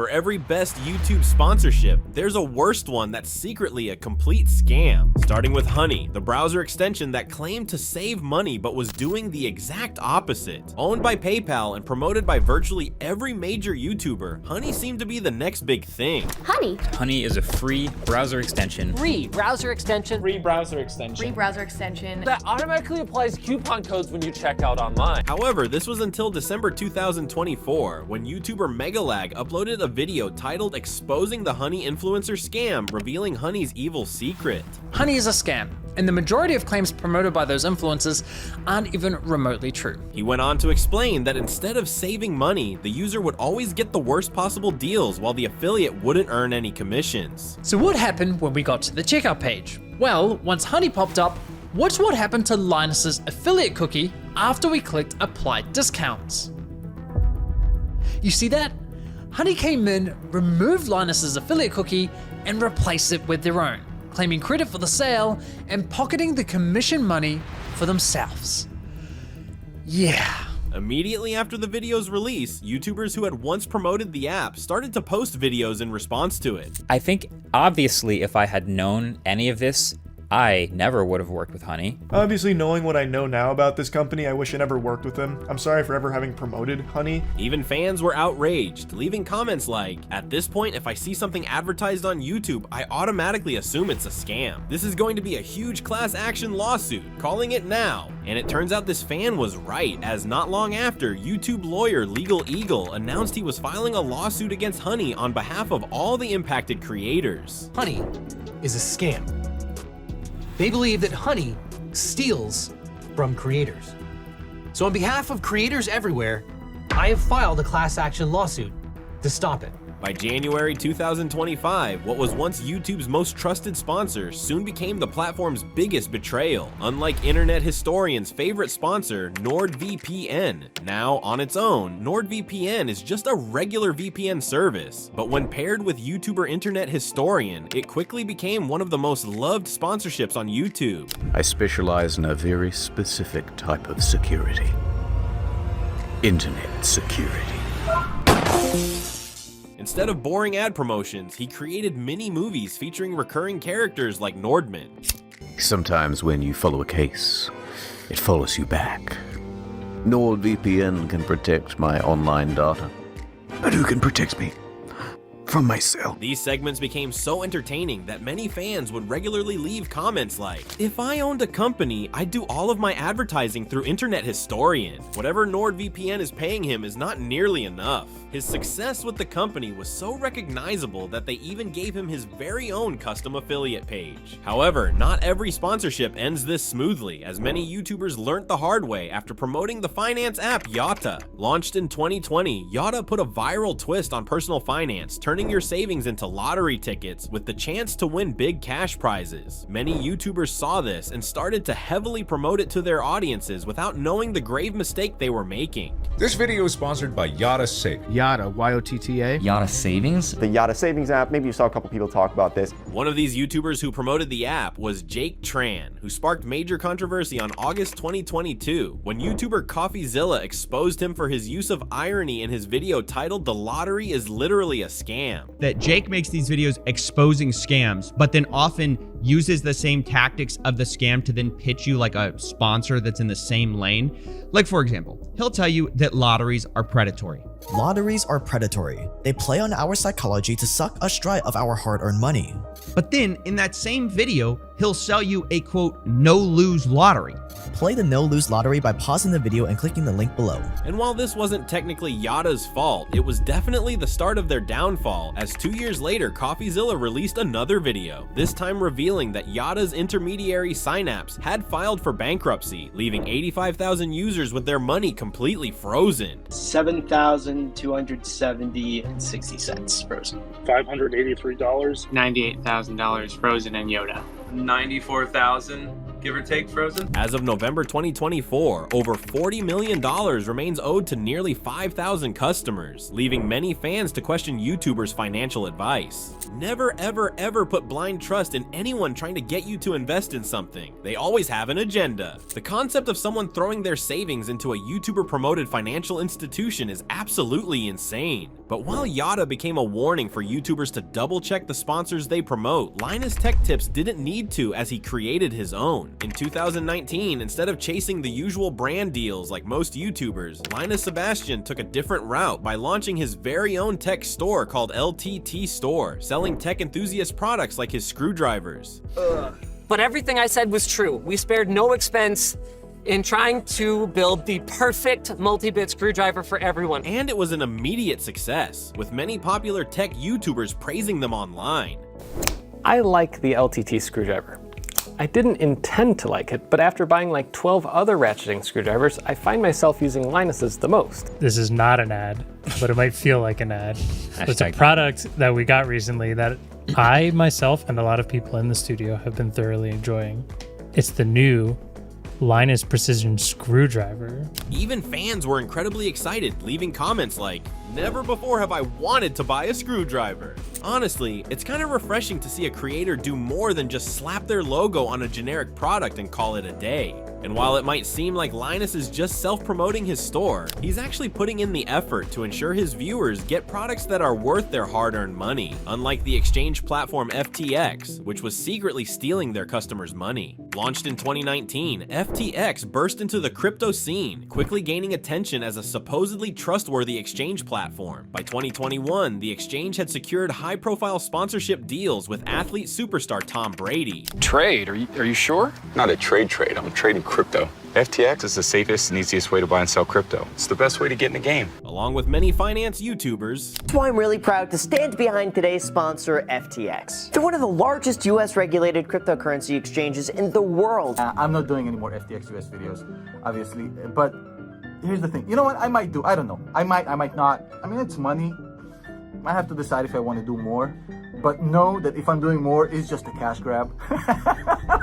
For every best YouTube sponsorship, there's a worst one that's secretly a complete scam. Starting with Honey, the browser extension that claimed to save money but was doing the exact opposite. Owned by PayPal and promoted by virtually every major YouTuber, Honey seemed to be the next big thing. Honey is a free browser extension. Free browser extension. Free browser extension. Free browser extension. That automatically applies coupon codes when you check out online. However, this was until December 2024, when YouTuber Megalag uploaded a video titled Exposing the Honey Influencer Scam, revealing Honey's evil secret. Honey is a scam, and the majority of claims promoted by those influencers aren't even remotely true. He went on to explain that instead of saving money, the user would always get the worst possible deals while the affiliate wouldn't earn any commissions. So what happened when we got to the checkout page? Well, once Honey popped up, watch what happened to Linus's affiliate cookie after we clicked Apply Discounts. You see that? Honey came in, removed Linus's affiliate cookie, and replaced it with their own, claiming credit for the sale and pocketing the commission money for themselves. Yeah. Immediately after the video's release, YouTubers who had once promoted the app started to post videos in response to it. I think obviously if I had known any of this, I never would have worked with Honey. Obviously, knowing what I know now about this company, I wish I never worked with them. I'm sorry for ever having promoted Honey. Even fans were outraged, leaving comments like, "At this point, if I see something advertised on YouTube, I automatically assume it's a scam. This is going to be a huge class action lawsuit, calling it now." And it turns out this fan was right, as not long after, YouTube lawyer Legal Eagle announced he was filing a lawsuit against Honey on behalf of all the impacted creators. Honey is a scam. They believe that Honey steals from creators. So on behalf of creators everywhere, I have filed a class action lawsuit to stop it. By January 2025, what was once YouTube's most trusted sponsor soon became the platform's biggest betrayal. Unlike internet historians' favorite sponsor, NordVPN. Now, on its own, NordVPN is just a regular VPN service. But when paired with YouTuber internet historian, it quickly became one of the most loved sponsorships on YouTube. I specialize in a very specific type of security. Internet security. Instead of boring ad promotions, he created mini-movies featuring recurring characters like Nordman. Sometimes when you follow a case, it follows you back. NordVPN can protect my online data. But who can protect me from myself? These segments became so entertaining that many fans would regularly leave comments like, "If I owned a company, I'd do all of my advertising through Internet Historian. Whatever NordVPN is paying him is not nearly enough." His success with the company was so recognizable that they even gave him his very own custom affiliate page. However, not every sponsorship ends this smoothly, as many YouTubers learnt the hard way after promoting the finance app Yata. Launched in 2020, Yata put a viral twist on personal finance, turning your savings into lottery tickets with the chance to win big cash prizes. Many YouTubers saw this and started to heavily promote it to their audiences without knowing the grave mistake they were making. This video is sponsored by Yata Savings. Yata, Y-O-T-T-A. Yata Savings? The Yata Savings app, maybe you saw a couple people talk about this. One of these YouTubers who promoted the app was Jake Tran, who sparked major controversy on August 2022 when YouTuber CoffeeZilla exposed him for his use of irony in his video titled "The Lottery is Literally a Scam." That Jake makes these videos exposing scams, but then often uses the same tactics of the scam to then pitch you like a sponsor that's in the same lane. Like, for example, he'll tell you that lotteries are predatory. Lotteries are predatory. They play on our psychology to suck us dry of our hard-earned money. But then in that same video, he'll sell you a quote, no-lose lottery. Play the no-lose lottery by pausing the video and clicking the link below. And while this wasn't technically Yata's fault, it was definitely the start of their downfall, as 2 years later, CoffeeZilla released another video, this time revealing that Yata's intermediary Synapse had filed for bankruptcy, leaving 85,000 users with their money completely frozen. $7,270.60 frozen. $583. $98,000 frozen in Yoda. 94,000, give or take, frozen. As of November 2024, over $40 million remains owed to nearly 5,000 customers, leaving many fans to question YouTubers' financial advice. Never ever ever put blind trust in anyone trying to get you to invest in something. They always have an agenda. The concept of someone throwing their savings into a YouTuber promoted financial institution is absolutely insane. But while Yada became a warning for YouTubers to double check the sponsors they promote, Linus Tech Tips didn't need to, as he created his own. In 2019, instead of chasing the usual brand deals like most YouTubers, Linus Sebastian took a different route by launching his very own tech store called LTT Store, selling tech enthusiast products like his screwdrivers. But everything I said was true. We spared no expense in trying to build the perfect multi-bit screwdriver for everyone. And it was an immediate success, with many popular tech YouTubers praising them online. I like the LTT screwdriver. I didn't intend to like it, but after buying like 12 other ratcheting screwdrivers, I find myself using Linus's the most. This is not an ad, but it might feel like an ad. It's a product that we got recently that I, myself, and a lot of people in the studio have been thoroughly enjoying. It's the new Linus Precision Screwdriver. Even fans were incredibly excited, leaving comments like, "Never before have I wanted to buy a screwdriver." Honestly, it's kind of refreshing to see a creator do more than just slap their logo on a generic product and call it a day. And while it might seem like Linus is just self-promoting his store, he's actually putting in the effort to ensure his viewers get products that are worth their hard-earned money, unlike the exchange platform FTX, which was secretly stealing their customers' money. Launched in 2019, FTX burst into the crypto scene, quickly gaining attention as a supposedly trustworthy exchange platform. By 2021, the exchange had secured high-profile sponsorship deals with athlete superstar Tom Brady. Trade? Are you sure? Not a trade. I'm trading crypto. FTX is the safest and easiest way to buy and sell crypto. It's the best way to get in the game. Along with many finance YouTubers. That's why I'm really proud to stand behind today's sponsor, FTX. They're one of the largest US regulated cryptocurrency exchanges in the world. I'm not doing any more FTX US videos, obviously, but here's the thing. You know what I might do? I don't know. I might not. I mean, it's money. I have to decide if I want to do more. But know that if I'm doing more, it's just a cash grab.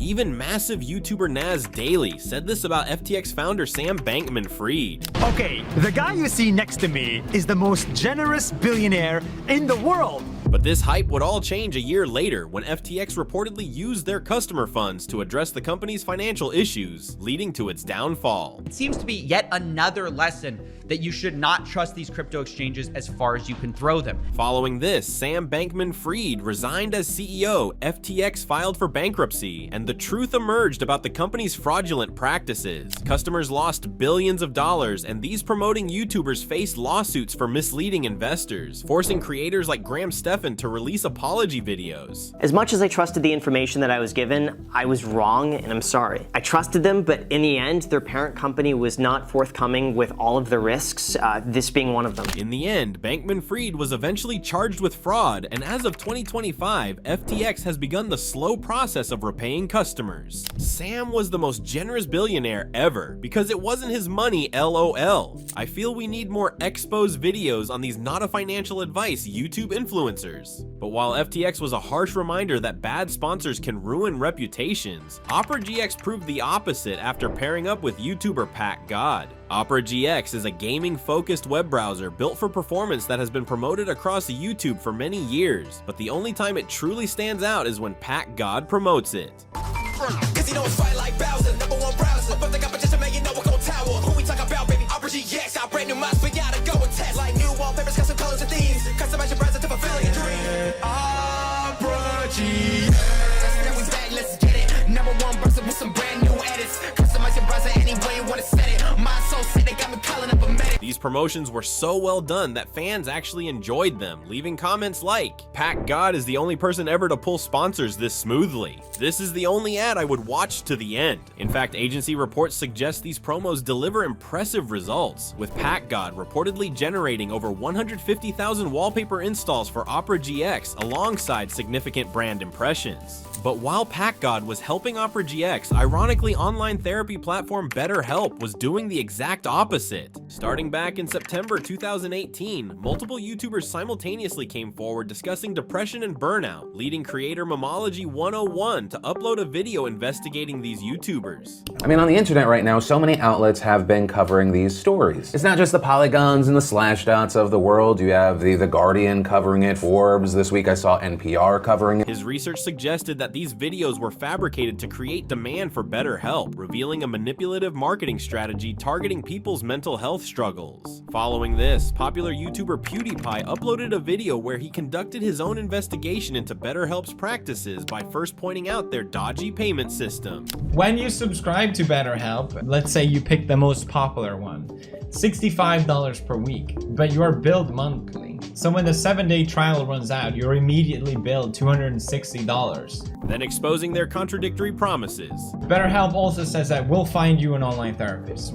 Even massive YouTuber Naz Daily said this about FTX founder Sam Bankman-Fried. Okay, the guy you see next to me is the most generous billionaire in the world. But this hype would all change a year later when FTX reportedly used their customer funds to address the company's financial issues, leading to its downfall. It seems to be yet another lesson that you should not trust these crypto exchanges as far as you can throw them. Following this, Sam Bankman-Fried resigned as CEO, FTX filed for bankruptcy, and the truth emerged about the company's fraudulent practices. Customers lost billions of dollars, and these promoting YouTubers faced lawsuits for misleading investors, forcing creators like Graham Stephan to release apology videos. As much as I trusted the information that I was given, I was wrong, and I'm sorry. I trusted them, but in the end, their parent company was not forthcoming with all of the risks, this being one of them. In the end, Bankman-Fried was eventually charged with fraud, and as of 2025, FTX has begun the slow process of repaying customers. Sam was the most generous billionaire ever, because it wasn't his money, LOL. I feel we need more exposed videos on these not a financial advice YouTube influencers. But while FTX was a harsh reminder that bad sponsors can ruin reputations, Opera GX proved the opposite after pairing up with YouTuber Pat God. Opera GX is a gaming-focused web browser built for performance that has been promoted across YouTube for many years, but the only time it truly stands out is when Pat God promotes it. Cause you know it's fight like Bowser, #1 browser. But the competition, man, you know we're gon' tower. Who we talk about, baby? Opera GX, our brand new mouse, we gotta go and test. Like new wallpapers, custom colors and themes. Customize your browser to fulfill your dream. Opera GX. Now we back, let's get it. #1 browser with some brand new edits. Customize your browser any way you wanna set it. My soul sick, they got me calling up a medic. These promotions were so well done that fans actually enjoyed them, leaving comments like, "Pat God is the only person ever to pull sponsors this smoothly. This is the only ad I would watch to the end." In fact, agency reports suggest these promos deliver impressive results, with Pat God reportedly generating over 150,000 wallpaper installs for Opera GX alongside significant brand impressions. But while Pat God was helping Opera GX, ironically, online therapy platform BetterHelp was doing the exact opposite. Starting back in September 2018, multiple YouTubers simultaneously came forward discussing depression and burnout, leading creator Momology 101 to upload a video investigating these YouTubers. I mean, on the internet right now, so many outlets have been covering these stories. It's not just the Polygons and the Slashdots of the world. You have the Guardian covering it, Forbes. This week I saw NPR covering it. His research suggested that these videos were fabricated to create demand for BetterHelp, revealing a manipulative marketing strategy targeting people's mental health struggles. Following this, popular YouTuber PewDiePie uploaded a video where he conducted his own investigation into BetterHelp's practices by first pointing out their dodgy payment system. When you subscribe to BetterHelp, let's say you pick the most popular one, $65 per week, but you are billed monthly. So when the 7-day trial runs out, you're immediately billed $260. Then exposing their contradictory promises. BetterHelp also says that we'll find you an online therapist.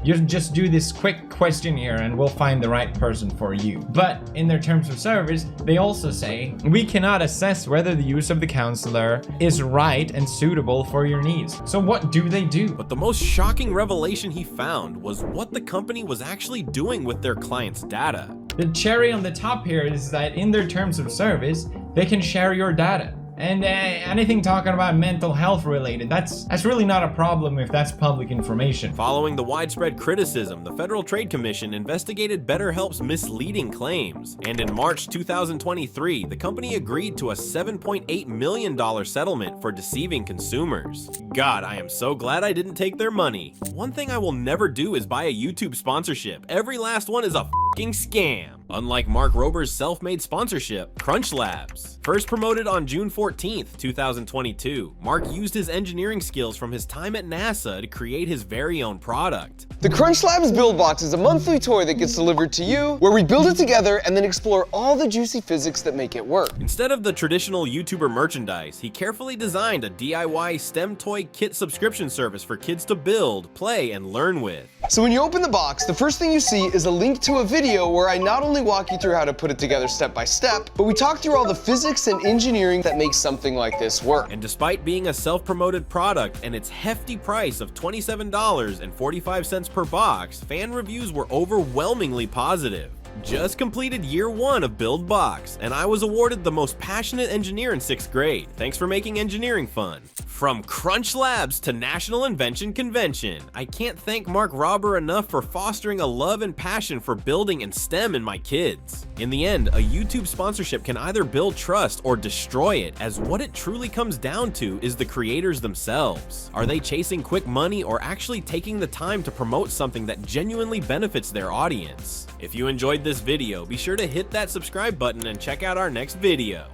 You just do this quick questionnaire and we'll find the right person for you. But in their terms of service, they also say, we cannot assess whether the use of the counselor is right and suitable for your needs. So what do they do? But the most shocking revelation he found was what the company was actually doing with their clients' data. The cherry on the top here is that in their terms of service, they can share your data. And anything talking about mental health related, that's really not a problem if that's public information. Following the widespread criticism, the Federal Trade Commission investigated BetterHelp's misleading claims. And in March 2023, the company agreed to a $7.8 million settlement for deceiving consumers. God, I am so glad I didn't take their money. One thing I will never do is buy a YouTube sponsorship. Every last one is a f***ing scam. Unlike Mark Rober's self-made sponsorship, Crunch Labs. First promoted on June 14th, 2022, Mark used his engineering skills from his time at NASA to create his very own product. The Crunch Labs Build Box is a monthly toy that gets delivered to you, where we build it together and then explore all the juicy physics that make it work. Instead of the traditional YouTuber merchandise, he carefully designed a DIY STEM toy kit subscription service for kids to build, play, and learn with. So when you open the box, the first thing you see is a link to a video where I not only walk you through how to put it together step by step, but we talk through all the physics and engineering that makes something like this work. And despite being a self-promoted product and its hefty price of $27.45 per box, fan reviews were overwhelmingly positive. Just completed year 1 of Build Box, and I was awarded the most passionate engineer in 6th grade. Thanks for making engineering fun. From Crunch Labs to National Invention Convention, I can't thank Mark Rober enough for fostering a love and passion for building and STEM in my kids. In the end, a YouTube sponsorship can either build trust or destroy it, as what it truly comes down to is the creators themselves. Are they chasing quick money or actually taking the time to promote something that genuinely benefits their audience? If you enjoyed this video, be sure to hit that subscribe button and check out our next video.